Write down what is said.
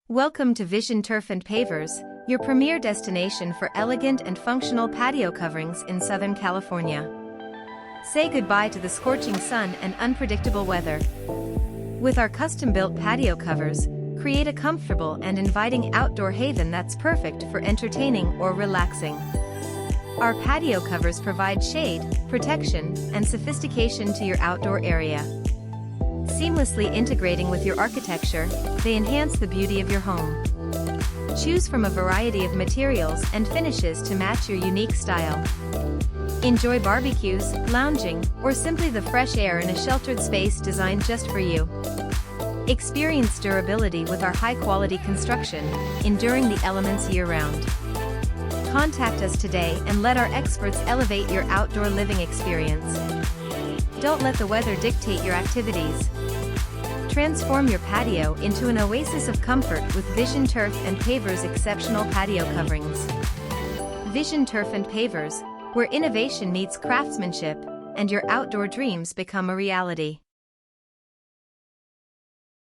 Welcome to Vision Turf and Pavers, your premier destination for elegant and functional patio coverings in Southern California. Say goodbye to the scorching sun and unpredictable weather. With our custom-built patio covers, create a comfortable and inviting outdoor haven that's perfect for entertaining or relaxing. Our patio covers provide shade, protection, and sophistication to your outdoor area. Seamlessly integrating with your architecture, they enhance the beauty of your home. Choose from a variety of materials and finishes to match your unique style. Enjoy barbecues, lounging, or simply the fresh air in a sheltered space designed just for you. Experience durability with our high-quality construction, enduring the elements year-round. Contact us today and let our experts elevate your outdoor living experience. Don't let the weather dictate your activities. Transform your patio into an oasis of comfort with Vision Turf and Pavers' exceptional patio coverings. Vision Turf and Pavers, where innovation meets craftsmanship, and your outdoor dreams become a reality.